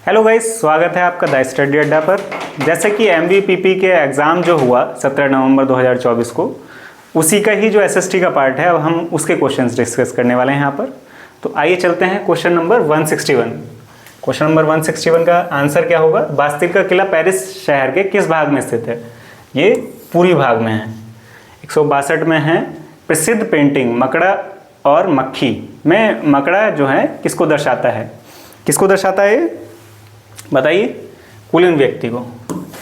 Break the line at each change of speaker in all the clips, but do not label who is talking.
Hello guys, स्वागत है आपका द स्टडी अड्डा पर। जैसे कि MVPP के एग्ज़ाम जो हुआ 17 नवंबर 2024 को, उसी का ही जो SST का पार्ट है, अब हम उसके क्वेश्चंस डिस्कस करने वाले हैं यहाँ पर। तो आइए चलते हैं क्वेश्चन नंबर 161। क्वेश्चन नंबर 161 का आंसर क्या होगा? बास्तिल का किला पेरिस शहर के किस भाग में स्थित है? ये पूर्वी भाग में है। 162 में है प्रसिद्ध पेंटिंग मकड़ा और मक्खी में मकड़ा जो है किसको दर्शाता है? किसको दर्शाता है बताइए? कुलीन व्यक्ति को।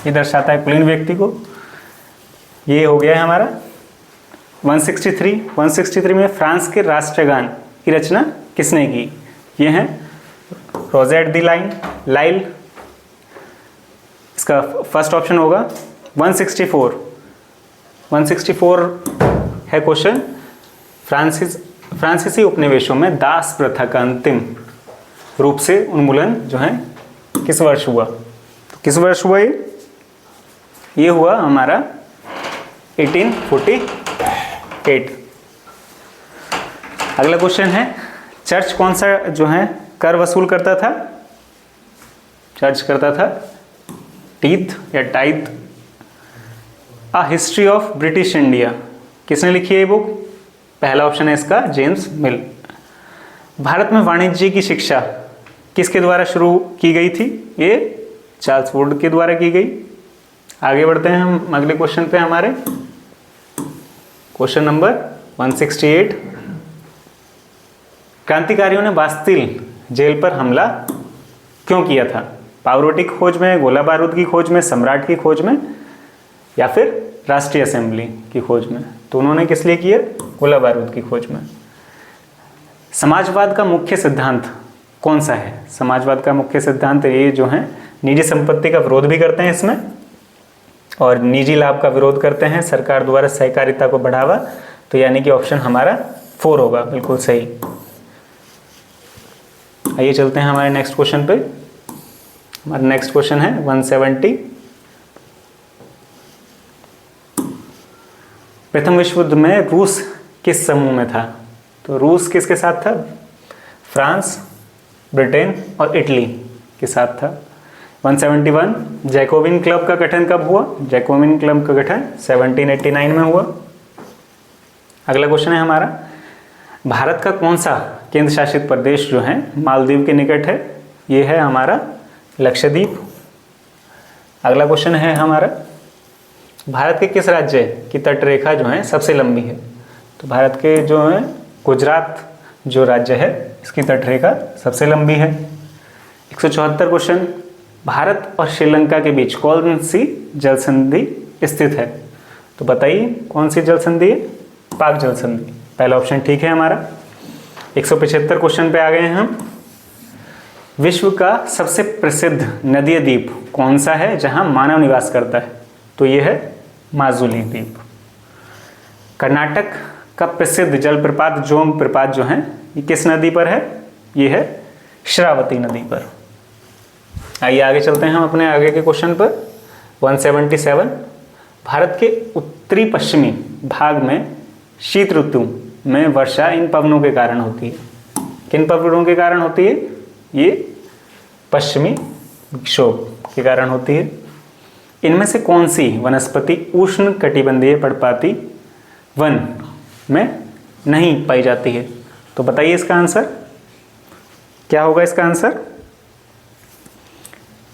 ये दर्शाता है कुलीन व्यक्ति को। ये हो गया है हमारा 163 में फ्रांस के राष्ट्रगान की रचना किसने की? ये है रोजेट दी लाइल। इसका फर्स्ट ऑप्शन होगा 164 है क्वेश्चन। फ्रांसीसी उपनिवेशों में दास प्रथा का अंतिम रूप से उन्मूलन जो है किस वर्ष हुआ? तो किस वर्ष हुआ ये हुआ हमारा 1848। अगला क्वेश्चन है चर्च कौन सा जो है कर वसूल करता था? चर्च करता था टीथ या tithe. A history of British India किसने लिखी है ये बुक? पहला ऑप्शन है इसका जेम्स मिल। भारत में वाणिज्य की शिक्षा किसके द्वारा शुरू की गई थी? ये चार्ल्स वुड के द्वारा की गई। आगे बढ़ते हैं हम अगले क्वेश्चन पे हमारे। Question number 168। क्रांतिकारियों ने बास्तिल जेल पर हमला क्यों किया था? पावरोटी की खोज में, गोला बारूद की खोज में, सम्राट की खोज में, या फिर राष्ट्रीय असेंबली की खोज में? तो उन्होंने किस लिए किया? गोला बारूद की खोज में। समाजवाद का मुख्य सिद्धांत कौन सा है? समाजवाद का मुख्य सिद्धांत ये जो है निजी संपत्ति का विरोध भी करते हैं इसमें, और निजी लाभ का विरोध करते हैं, सरकार द्वारा सहकारिता को बढ़ावा। तो यानी कि ऑप्शन हमारा 4 होगा, बिल्कुल सही। आइए चलते हैं हमारे नेक्स्ट क्वेश्चन पे। हमारा नेक्स्ट क्वेश्चन है 170। प्रथम विश्व युद्ध में रूस किस समूह में था? तो रूस किसके साथ था? फ्रांस, ब्रिटेन और इटली के साथ था। 171 जैकोबिन क्लब का गठन कब हुआ? जैकोबिन क्लब का गठन 1789 में हुआ। अगला क्वेश्चन है हमारा भारत का कौन सा केंद्र शासित प्रदेश जो है मालदीव के निकट है? ये है हमारा लक्षद्वीप। अगला क्वेश्चन है हमारा भारत के किस राज्य की तटरेखा जो है सबसे लंबी है? तो भारत के जो है गुजरात जो राज्य है इसकी तटरेखा सबसे लंबी है। 174 क्वेश्चन भारत और श्रीलंका के बीच कौन सी जल संधि स्थित है? तो बताइए कौन सी जल संधि है? पाक जल संधि। पहला ऑप्शन ठीक है हमारा। 175 क्वेश्चन पे आ गए हैं हम। विश्व का सबसे प्रसिद्ध नदीय द्वीप कौन सा है जहां मानव निवास करता है? तो ये है माजुली द्वीप। कर्नाटक का प्रसिद्ध जलप्रपात जोंग प्रपात जो है ये किस नदी पर है? ये है श्रावती नदी पर। आइए आगे चलते हैं हम अपने आगे के क्वेश्चन पर। 177 भारत के उत्तरी पश्चिमी भाग में शीत ऋतु में वर्षा इन पवनों के कारण होती है। किन पवनों के कारण होती है? ये पश्चिमी विक्षोभ के कारण होती है। इनमें से कौन सी वनस्पति उष्ण कटिबंधीय पर्णपाती वन में नहीं पाई जाती है? तो बताइए इसका आंसर क्या होगा? इसका आंसर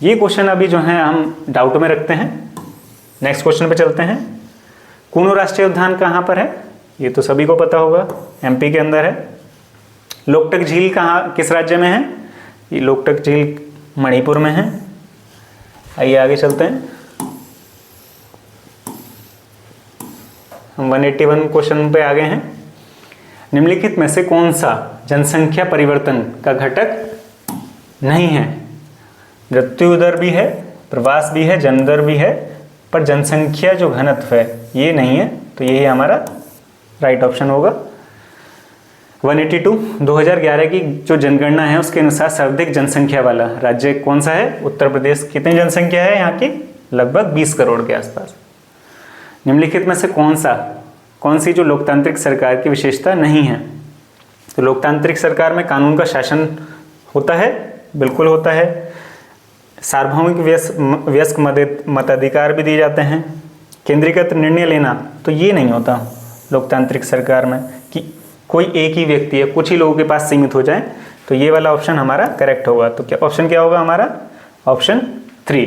ये क्वेश्चन अभी जो है हम डाउट में रखते हैं। नेक्स्ट क्वेश्चन पे चलते हैं। कूनो राष्ट्रीय उद्यान कहाँ पर है? ये तो सभी को पता होगा, MP के अंदर है। लोकटक झील कहाँ किस राज्य में है? ये लोकटक झील मणिपुर में है। आइए आगे चलते हैं। हम 181 क्वेश्चन पे आ गए हैं। निम्नलिखित में से कौन सा जनसंख्या परिवर्तन का घटक नहीं है? मृत्यु दर भी है, प्रवास भी है, जन्म दर भी है, पर जनसंख्या जो घनत्व है ये नहीं है। तो यही हमारा राइट ऑप्शन होगा। 182 2011 की जो जनगणना है उसके अनुसार सर्वाधिक जनसंख्या वाला राज्य कौन सा है? उत्तर प्रदेश। कितनी जनसंख्या है यहाँ की? लगभग 20 करोड़ के आसपास। निम्नलिखित में से कौन सी जो लोकतांत्रिक सरकार की विशेषता नहीं है? तो लोकतांत्रिक सरकार में कानून का शासन होता है, बिल्कुल होता है। सार्वभौमिक वयस्क मताधिकार भी दिए जाते हैं। केंद्रीकृत निर्णय लेना, तो ये नहीं होता लोकतांत्रिक सरकार में कि कोई एक ही व्यक्ति है, कुछ ही लोगों के पास सीमित हो जाए। तो ये वाला ऑप्शन हमारा करेक्ट होगा। तो क्या ऑप्शन क्या होगा हमारा? ऑप्शन 3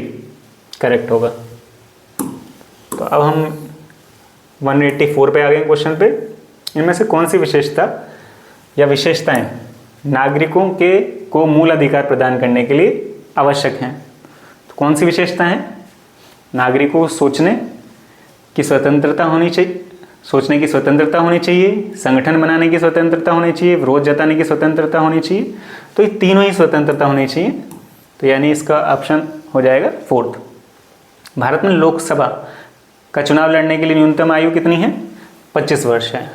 करेक्ट होगा। तो अब हम 184 पे आ गए क्वेश्चन पे। इनमें से कौन सी विशेषता या विशेषताएं नागरिकों को मूल अधिकार प्रदान करने के लिए आवश्यक हैं? तो कौन सी विशेषता है? नागरिकों को सोचने की स्वतंत्रता होनी चाहिए, सोचने की स्वतंत्रता होनी चाहिए, संगठन बनाने की स्वतंत्रता होनी चाहिए, विरोध जताने की स्वतंत्रता होनी चाहिए। तो ये तीनों ही स्वतंत्रता होनी चाहिए। तो यानी इसका ऑप्शन हो जाएगा 4th। भारत में लोकसभा का चुनाव लड़ने के लिए न्यूनतम आयु कितनी है? 25 वर्ष है।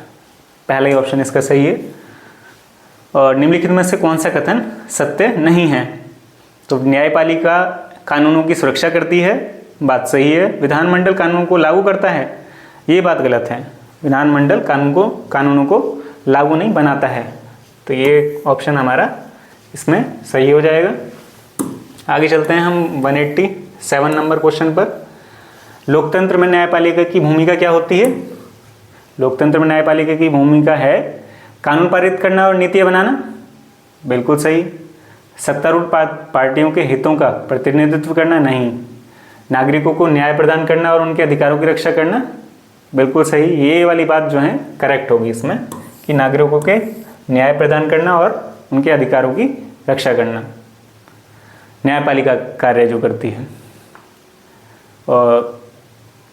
पहला ही ऑप्शन इसका सही है। और निम्नलिखित में से कौन सा कथन सत्य नहीं है? तो न्यायपालिका कानूनों की सुरक्षा करती है, बात सही है। विधानमंडल कानून को लागू करता है, ये बात गलत है। विधानमंडल कानूनों को लागू नहीं बनाता है। तो ये ऑप्शन हमारा इसमें सही हो जाएगा। आगे चलते हैं हम 187 नंबर क्वेश्चन पर। लोकतंत्र में न्यायपालिका की भूमिका क्या होती है? लोकतंत्र में न्यायपालिका की भूमिका है कानून पारित करना और नीतियाँ बनाना, बिल्कुल सही। सत्तारूढ़ पार्टियों के हितों का प्रतिनिधित्व करना, नहीं। नागरिकों को न्याय प्रदान करना और उनके अधिकारों की रक्षा करना, बिल्कुल सही। ये वाली बात जो है करेक्ट होगी इसमें कि नागरिकों के न्याय प्रदान करना और उनके अधिकारों की रक्षा करना न्यायपालिका कार्य जो करती है। और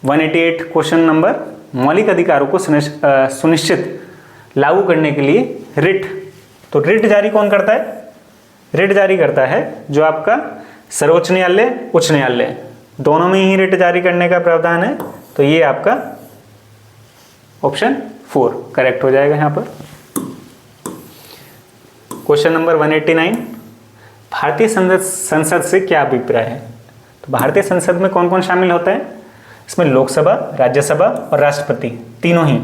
188 क्वेश्चन नंबर, मौलिक अधिकारों को सुनिश्चित लागू करने के लिए रिट। तो रिट जारी कौन करता है? रिट जारी करता है जो आपका सर्वोच्च न्यायालय, उच्च न्यायालय, दोनों में ही रिट जारी करने का प्रावधान है। तो ये आपका ऑप्शन 4 करेक्ट हो जाएगा यहाँ पर। क्वेश्चन नंबर 189, भारतीय संसद से क्या अभिप्राय है? तो भारतीय संसद में कौन कौन शामिल होता है? इसमें लोकसभा, राज्यसभा और राष्ट्रपति तीनों ही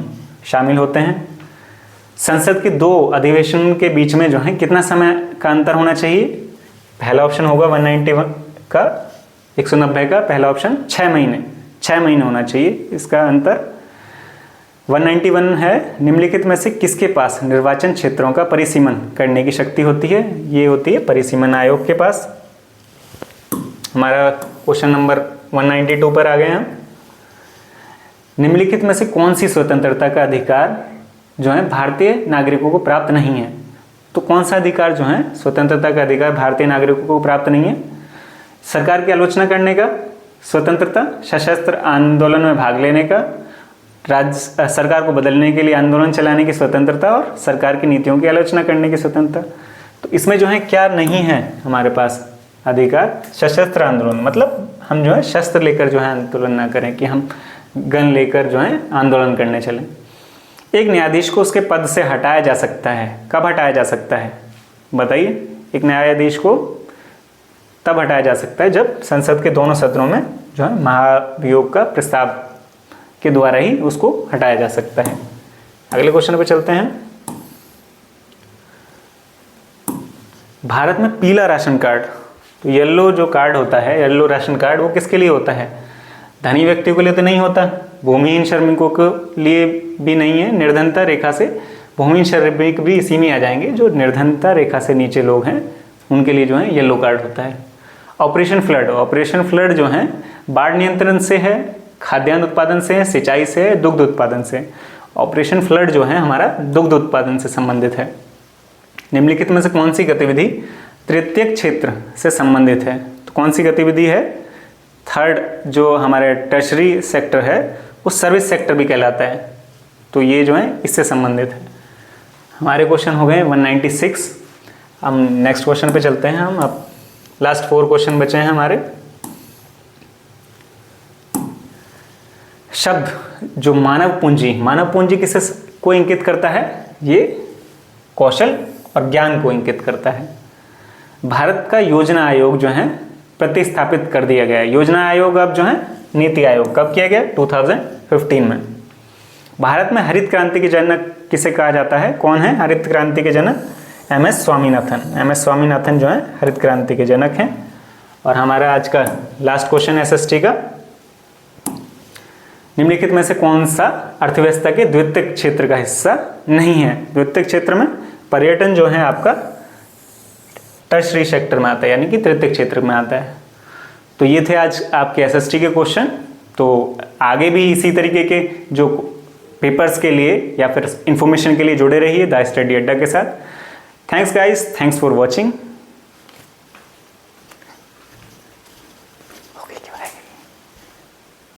शामिल होते हैं। संसद के 2 अधिवेशन के बीच में जो है कितना समय का अंतर होना चाहिए? पहला ऑप्शन होगा 191 का 190 का पहला ऑप्शन 6 महीने होना चाहिए इसका अंतर। 191 है, निम्नलिखित में से किसके पास निर्वाचन क्षेत्रों का परिसीमन करने की शक्ति होती है? ये होती है परिसीमन आयोग के पास। हमारा क्वेश्चन नंबर 192 पर आ गए हम। निम्नलिखित में से कौन सी स्वतंत्रता का अधिकार जो है भारतीय नागरिकों को प्राप्त नहीं है? तो कौन सा अधिकार जो है स्वतंत्रता का अधिकार भारतीय नागरिकों को प्राप्त नहीं है? सरकार की आलोचना करने का स्वतंत्रता, सशस्त्र आंदोलन में भाग लेने का, राज्य सरकार को बदलने के लिए आंदोलन चलाने की स्वतंत्रता और सरकार की नीतियों की आलोचना करने की स्वतंत्रता। तो इसमें जो है क्या नहीं है हमारे पास अधिकार? सशस्त्र आंदोलन, मतलब हम जो है शस्त्र लेकर जो है आंदोलन ना करें कि हम गन लेकर जो है आंदोलन करने चलें। एक न्यायाधीश को उसके पद से हटाया जा सकता है, कब हटाया जा सकता है बताइए? एक न्यायाधीश को तब हटाया जा सकता है जब संसद के दोनों सदनों में जो है महाभियोग का प्रस्ताव के द्वारा ही उसको हटाया जा सकता है। अगले क्वेश्चन पे चलते हैं। भारत में पीला राशन कार्ड, तो येलो जो कार्ड होता है, येलो राशन कार्ड, वो किसके लिए होता है? धनी व्यक्तियों के लिए तो नहीं होता, भूमिहीन श्रमिकों के लिए भी नहीं है। निर्धनता रेखा से भूमिहीन श्रमिक भी इसी में आ जाएंगे, जो निर्धनता रेखा से नीचे लोग हैं उनके लिए जो है येलो कार्ड होता है। ऑपरेशन फ्लड जो है बाढ़ नियंत्रण से है, खाद्यान्न उत्पादन से है, सिंचाई से है, दुग्ध उत्पादन से। ऑपरेशन फ्लड जो है हमारा दुग्ध उत्पादन से संबंधित है। निम्नलिखित में से कौन सी गतिविधि तृतीयक क्षेत्र से संबंधित है? तो कौन सी गतिविधि है? थर्ड जो हमारे टर्शरी सेक्टर है वो सर्विस सेक्टर भी कहलाता है। तो ये जो है इससे संबंधित है। हमारे क्वेश्चन हो गए 196। हम नेक्स्ट क्वेश्चन पे चलते हैं। हम अब लास्ट 4 क्वेश्चन बचे हैं हमारे। शब्द जो मानव पूंजी किसे को इंगित करता है? ये कौशल और ज्ञान को इंगित करता है। भारत का योजना आयोग जो है प्रतिस्थापित कर दिया गया है। योजना आयोग अब जो है नीति आयोग कब किया गया? 2015 में। भारत में हरित क्रांति के जनक किसे कहा जाता है? कौन है हरित क्रांति के जनक? एम एस स्वामीनाथन जो है हरित क्रांति के जनक हैं। और हमारा आज का लास्ट क्वेश्चन एसएसटी का, निम्नलिखित में से कौन सा अर्थव्यवस्था के द्वितीयक क्षेत्र का हिस्सा नहीं है? द्वितीयक क्षेत्र में पर्यटन जो है आपका टर्शरी सेक्टर में आता है, यानी कि तृतीयक क्षेत्र में आता है। तो ये थे आज आपके एसएसटी के क्वेश्चन। तो आगे भी इसी तरीके के जो पेपर्स के लिए या फिर इंफॉर्मेशन के लिए जुड़े रहिए द स्टडी अड्डा के साथ। Thanks guys, thanks for watching.